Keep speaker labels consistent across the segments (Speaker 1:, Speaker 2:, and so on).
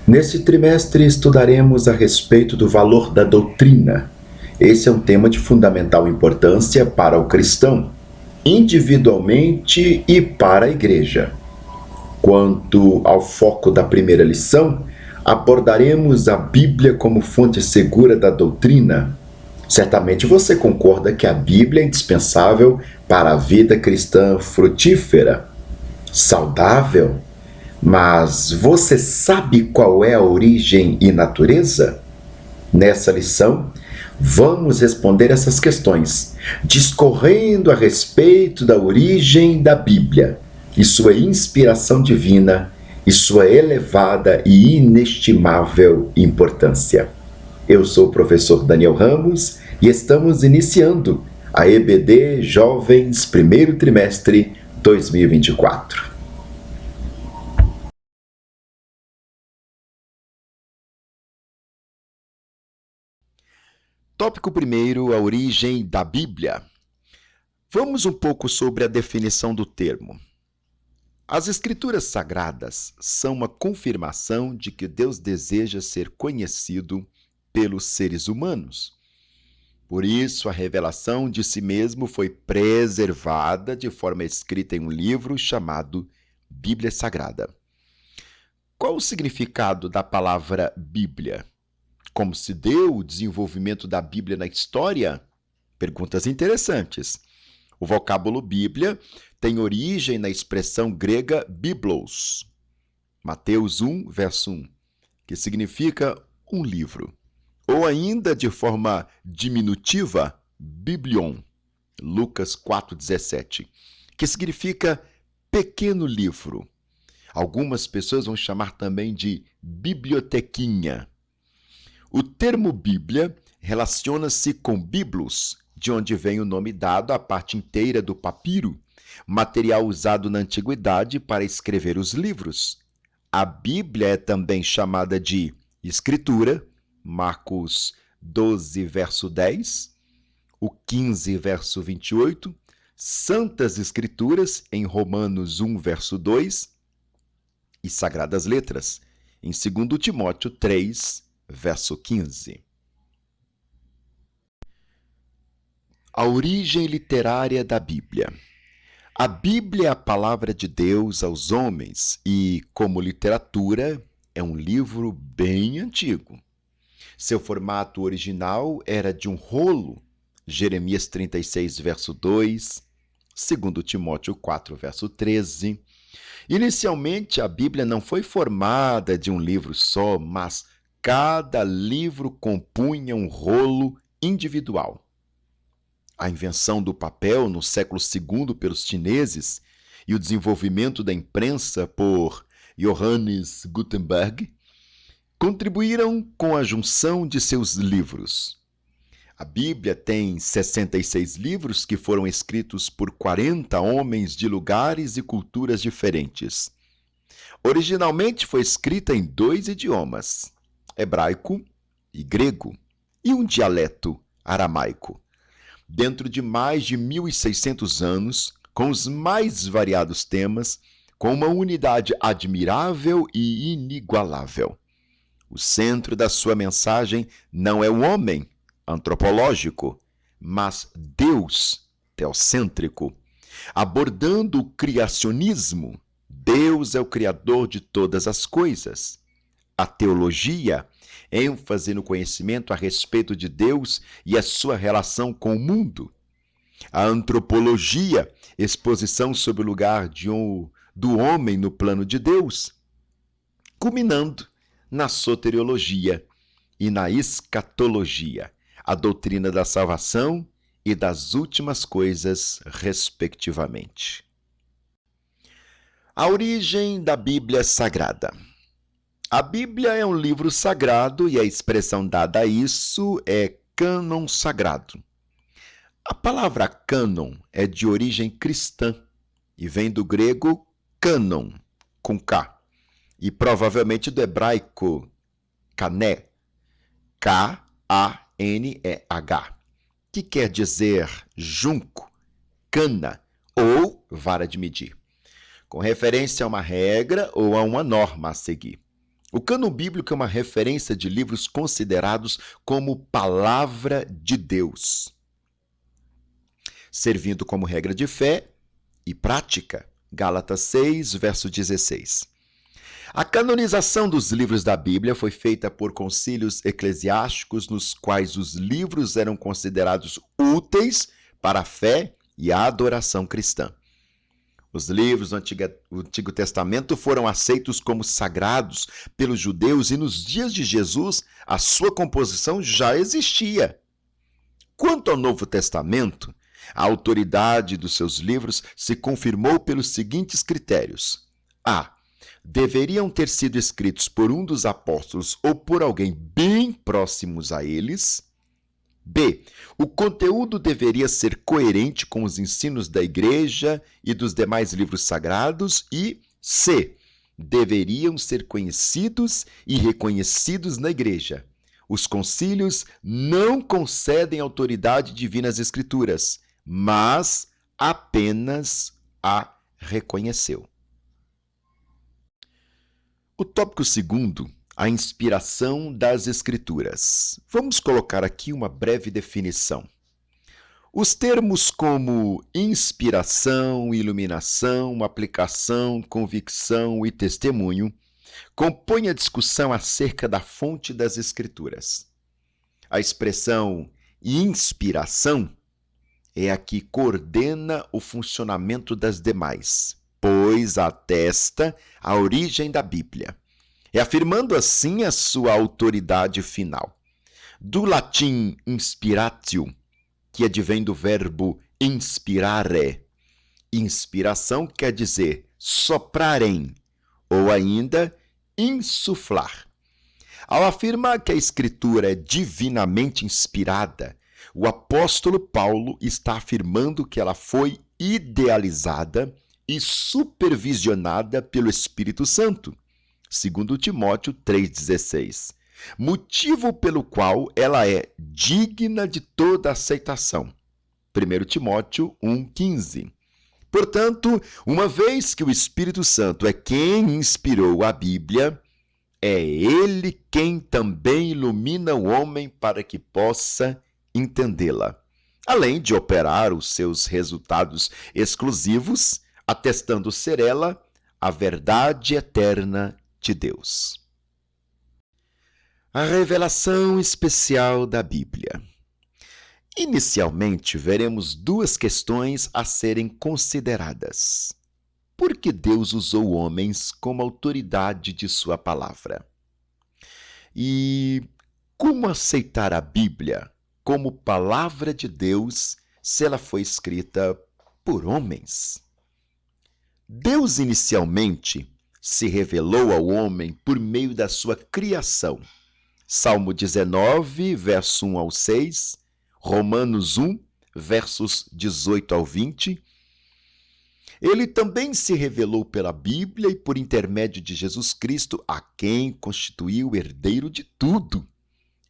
Speaker 1: Nesse trimestre estudaremos a respeito do valor da doutrina. Esse é um tema de fundamental importância para o cristão, individualmente e para a igreja. Quanto ao foco da primeira lição, abordaremos a Bíblia como fonte segura da doutrina. Certamente você concorda que a Bíblia é indispensável para a vida cristã frutífera, saudável. Mas você sabe qual é a origem e natureza? Nessa lição, vamos responder essas questões, discorrendo a respeito da origem da Bíblia e sua inspiração divina e sua elevada e inestimável importância. Eu sou o professor Daniel Ramos e estamos iniciando a EBD Jovens primeiro trimestre 2024. Tópico 1: a origem da Bíblia. Vamos um pouco sobre a definição do termo. As Escrituras Sagradas são uma confirmação de que Deus deseja ser conhecido pelos seres humanos. Por isso, a revelação de si mesmo foi preservada de forma escrita em um livro chamado Bíblia Sagrada. Qual o significado da palavra Bíblia? Como se deu o desenvolvimento da Bíblia na história? Perguntas interessantes. O vocábulo Bíblia tem origem na expressão grega biblos, Mateus 1, verso 1, que significa um livro. Ou ainda, de forma diminutiva, biblion, Lucas 4,17, que significa pequeno livro. Algumas pessoas vão chamar também de bibliotequinha. O termo Bíblia relaciona-se com biblos, de onde vem o nome dado à parte inteira do papiro, material usado na antiguidade para escrever os livros. A Bíblia é também chamada de Escritura, Marcos 12, verso 10, o 15, verso 28, Santas Escrituras, em Romanos 1, verso 2, e Sagradas Letras, em 2 Timóteo 3, verso 15. A origem literária da Bíblia. A Bíblia é a palavra de Deus aos homens e, como literatura, é um livro bem antigo. Seu formato original era de um rolo, Jeremias 36, verso 2, 2 Timóteo 4, verso 13. Inicialmente, a Bíblia não foi formada de um livro só, mas cada livro compunha um rolo individual. A invenção do papel no século II pelos chineses e o desenvolvimento da imprensa por Johannes Gutenberg contribuíram com a junção de seus livros. A Bíblia tem 66 livros que foram escritos por 40 homens de lugares e culturas diferentes. Originalmente foi escrita em 2 idiomas, hebraico e grego, e um dialeto aramaico. Dentro de mais de 1.600 anos, com os mais variados temas, com uma unidade admirável e inigualável. O centro da sua mensagem não é o homem, antropológico, mas Deus, teocêntrico. Abordando o criacionismo, Deus é o criador de todas as coisas. A teologia, ênfase no conhecimento a respeito de Deus e a sua relação com o mundo. A antropologia, exposição sobre o lugar do homem no plano de Deus. Culminando na soteriologia e na escatologia, a doutrina da salvação e das últimas coisas, respectivamente. A origem da Bíblia Sagrada. A Bíblia é um livro sagrado e a expressão dada a isso é cânon sagrado. A palavra cânon é de origem cristã e vem do grego cânon, com K, e provavelmente do hebraico kané, K-A-N-E-H, que quer dizer junco, cana ou vara de medir, com referência a uma regra ou a uma norma a seguir. O cânon bíblico é uma referência de livros considerados como palavra de Deus, servindo como regra de fé e prática. Gálatas 6, verso 16. A canonização dos livros da Bíblia foi feita por concílios eclesiásticos nos quais os livros eram considerados úteis para a fé e a adoração cristã. Os livros do Antigo Testamento foram aceitos como sagrados pelos judeus e nos dias de Jesus a sua composição já existia. Quanto ao Novo Testamento, a autoridade dos seus livros se confirmou pelos seguintes critérios. A. Deveriam ter sido escritos por um dos apóstolos ou por alguém bem próximos a eles. B. O conteúdo deveria ser coerente com os ensinos da Igreja e dos demais livros sagrados. E C. Deveriam ser conhecidos e reconhecidos na Igreja. Os concílios não concedem autoridade divina às Escrituras, mas apenas a reconheceu. O tópico segundo, a inspiração das Escrituras. Vamos colocar aqui uma breve definição. Os termos como inspiração, iluminação, aplicação, convicção e testemunho compõem a discussão acerca da fonte das Escrituras. A expressão inspiração é a que coordena o funcionamento das demais, pois atesta a origem da Bíblia, reafirmando assim a sua autoridade final. Do latim inspiratio, que advém do verbo inspirare, inspiração quer dizer soprarem, ou ainda insuflar. Ao afirmar que a Escritura é divinamente inspirada, o apóstolo Paulo está afirmando que ela foi idealizada e supervisionada pelo Espírito Santo, segundo Timóteo 3,16, motivo pelo qual ela é digna de toda aceitação, 1 Timóteo 1,15. Portanto, uma vez que o Espírito Santo é quem inspirou a Bíblia, é ele quem também ilumina o homem para que possa entendê-la, além de operar os seus resultados exclusivos, atestando ser ela a verdade eterna de Deus. A revelação especial da Bíblia. Inicialmente, veremos duas questões a serem consideradas. Por que Deus usou homens como autoridade de sua palavra? E como aceitar a Bíblia como palavra de Deus se ela foi escrita por homens? Deus inicialmente se revelou ao homem por meio da sua criação. Salmo 19, verso 1 ao 6, Romanos 1, versos 18 ao 20. Ele também se revelou pela Bíblia e por intermédio de Jesus Cristo, a quem constituiu o herdeiro de tudo.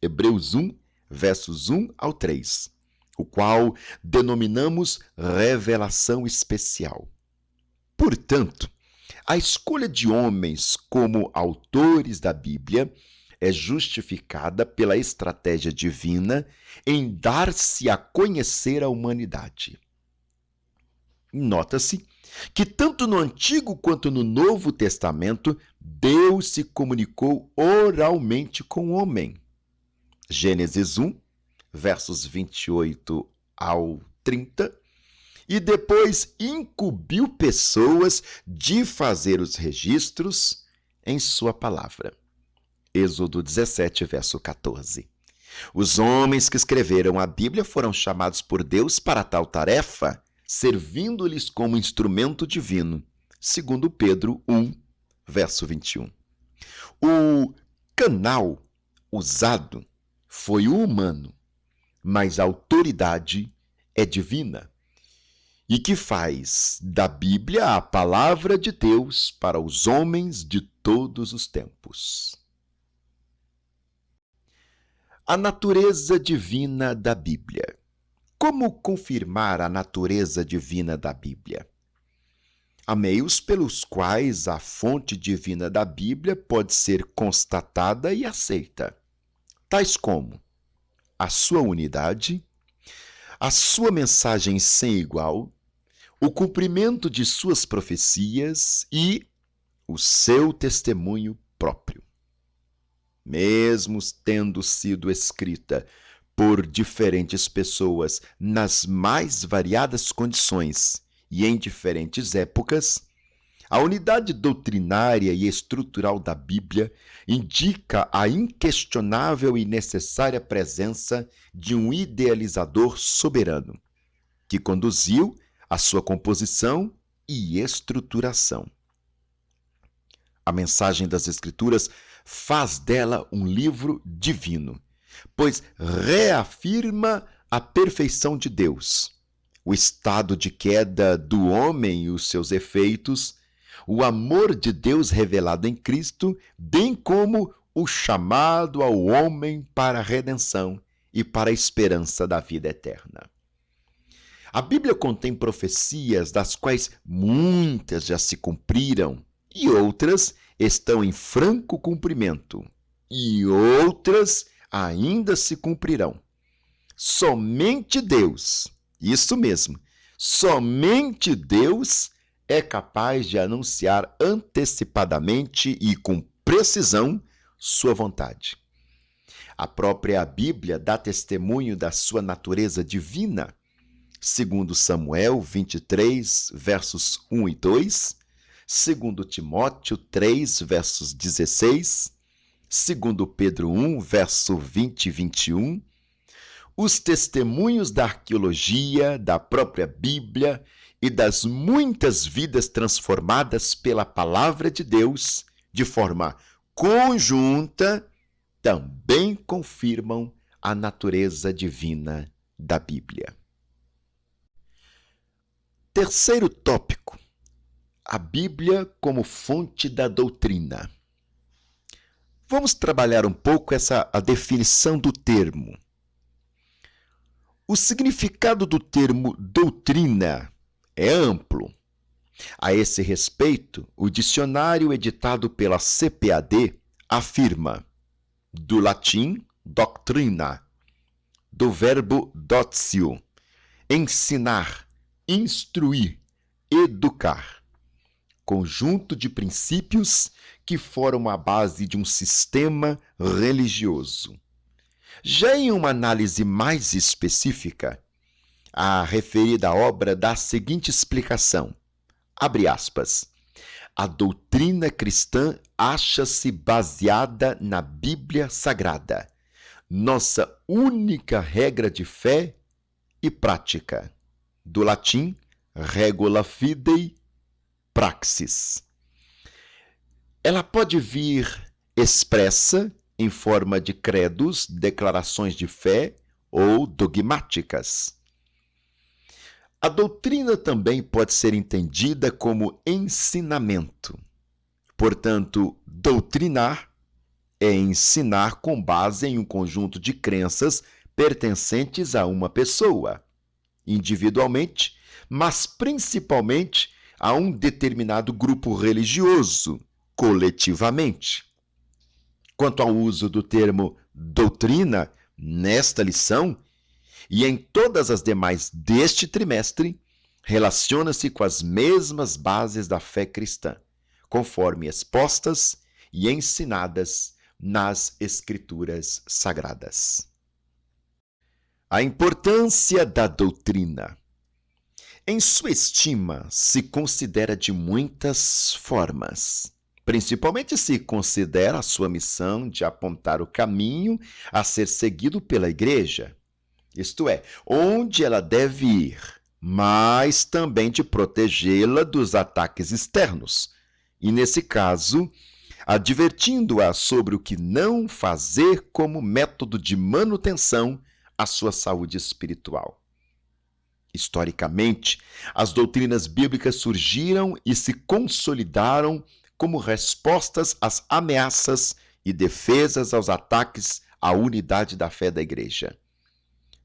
Speaker 1: Hebreus 1, versos 1 ao 3, o qual denominamos revelação especial. Portanto, a escolha de homens como autores da Bíblia é justificada pela estratégia divina em dar-se a conhecer à humanidade. Nota-se que tanto no Antigo quanto no Novo Testamento, Deus se comunicou oralmente com o homem. Gênesis 1, versos 28 ao 30, e depois incumbiu pessoas de fazer os registros em sua palavra. Êxodo 17, verso 14. Os homens que escreveram a Bíblia foram chamados por Deus para tal tarefa, servindo-lhes como instrumento divino, segundo Pedro 1, verso 21. O canal usado foi o humano, mas a autoridade é divina, e que faz da Bíblia a palavra de Deus para os homens de todos os tempos. A natureza divina da Bíblia. Como confirmar a natureza divina da Bíblia? há meios pelos quais a fonte divina da Bíblia pode ser constatada e aceita, tais como a sua unidade, a sua mensagem sem igual, o cumprimento de suas profecias e o seu testemunho próprio. Mesmo tendo sido escrita por diferentes pessoas nas mais variadas condições e em diferentes épocas, a unidade doutrinária e estrutural da Bíblia indica a inquestionável e necessária presença de um idealizador soberano, que conduziu a sua composição e estruturação. A mensagem das Escrituras faz dela um livro divino, pois reafirma a perfeição de Deus, o estado de queda do homem e os seus efeitos, o amor de Deus revelado em Cristo, bem como o chamado ao homem para a redenção e para a esperança da vida eterna. A Bíblia contém profecias das quais muitas já se cumpriram e outras estão em franco cumprimento, e outras ainda se cumprirão. Somente Deus, isso mesmo, somente Deus é capaz de anunciar antecipadamente e com precisão sua vontade. A própria Bíblia dá testemunho da sua natureza divina, segundo Samuel 23, versos 1 e 2, segundo Timóteo 3, versos 16, segundo Pedro 1, verso 20 e 21, os testemunhos da arqueologia, da própria Bíblia e das muitas vidas transformadas pela palavra de Deus, de forma conjunta, também confirmam a natureza divina da Bíblia. Terceiro tópico: a Bíblia como fonte da doutrina. Vamos trabalhar um pouco a definição do termo. O significado do termo doutrina é amplo. A esse respeito, o dicionário editado pela CPAD afirma, do latim doctrina, do verbo doctio, ensinar, instruir, educar, conjunto de princípios que formam a base de um sistema religioso. Já em uma análise mais específica, a referida obra dá a seguinte explicação, abre aspas, a doutrina cristã acha-se baseada na Bíblia Sagrada, nossa única regra de fé e prática, do latim regula fidei praxis. Ela pode vir expressa em forma de credos, declarações de fé ou dogmáticas. A doutrina também pode ser entendida como ensinamento. Portanto, doutrinar é ensinar com base em um conjunto de crenças pertencentes a uma pessoa, individualmente, mas principalmente a um determinado grupo religioso, coletivamente. Quanto ao uso do termo doutrina nesta lição e em todas as demais deste trimestre, relaciona-se com as mesmas bases da fé cristã, conforme expostas e ensinadas nas Escrituras Sagradas. A importância da doutrina. Em sua estima, se considera de muitas formas. Principalmente se considera a sua missão de apontar o caminho a ser seguido pela Igreja, isto é, onde ela deve ir, mas também de protegê-la dos ataques externos, e nesse caso, advertindo-a sobre o que não fazer como método de manutenção à sua saúde espiritual. Historicamente, as doutrinas bíblicas surgiram e se consolidaram como respostas às ameaças e defesas aos ataques à unidade da fé da Igreja.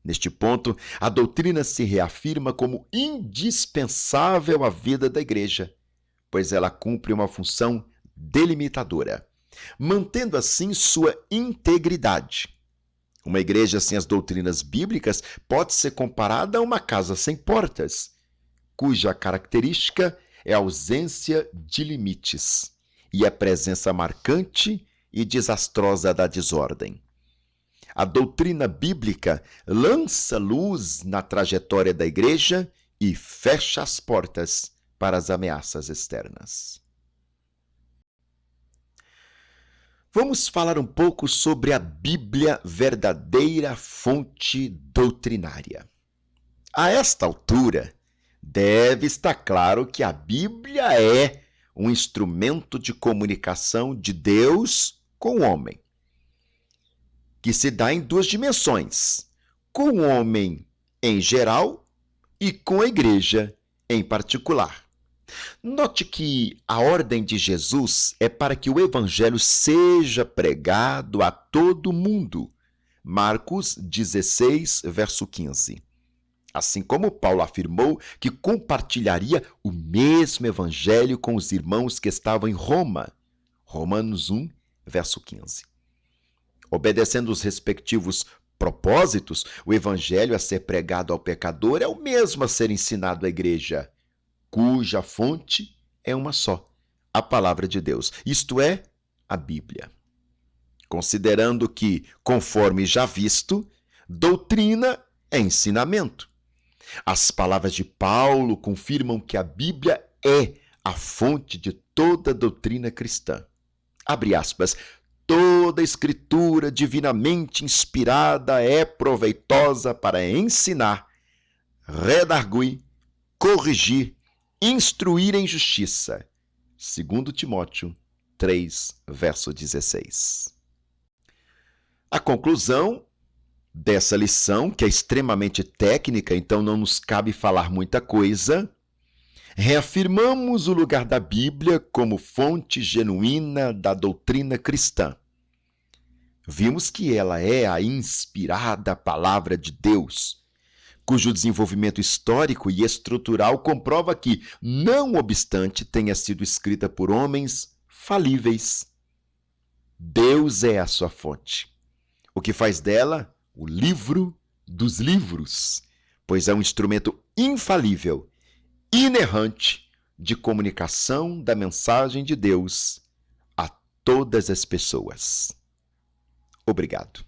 Speaker 1: Neste ponto, a doutrina se reafirma como indispensável à vida da Igreja, pois ela cumpre uma função delimitadora, mantendo assim sua integridade. Uma igreja sem as doutrinas bíblicas pode ser comparada a uma casa sem portas, cuja característica é a ausência de limites e a presença marcante e desastrosa da desordem. A doutrina bíblica lança luz na trajetória da igreja e fecha as portas para as ameaças externas. Vamos falar um pouco sobre a Bíblia, verdadeira fonte doutrinária. A esta altura, deve estar claro que a Bíblia é um instrumento de comunicação de Deus com o homem, que se dá em duas dimensões, com o homem em geral e com a igreja em particular. Note que a ordem de Jesus é para que o evangelho seja pregado a todo mundo. Marcos 16, verso 15. Assim como Paulo afirmou que compartilharia o mesmo evangelho com os irmãos que estavam em Roma. Romanos 1, verso 15. Obedecendo os respectivos propósitos, o evangelho a ser pregado ao pecador é o mesmo a ser ensinado à igreja, cuja fonte é uma só, a palavra de Deus, isto é, a Bíblia. Considerando que, conforme já visto, doutrina é ensinamento. As palavras de Paulo confirmam que a Bíblia é a fonte de toda doutrina cristã. Abre aspas. Toda escritura divinamente inspirada é proveitosa para ensinar, redarguir, corrigir, instruir em justiça. 2 Timóteo 3, verso 16. A conclusão dessa lição, que é extremamente técnica, então não nos cabe falar muita coisa, reafirmamos o lugar da Bíblia como fonte genuína da doutrina cristã. Vimos que ela é a inspirada palavra de Deus, cujo desenvolvimento histórico e estrutural comprova que, não obstante tenha sido escrita por homens falíveis, Deus é a sua fonte, o que faz dela o livro dos livros, pois é um instrumento infalível, inerrante de comunicação da mensagem de Deus a todas as pessoas. Obrigado.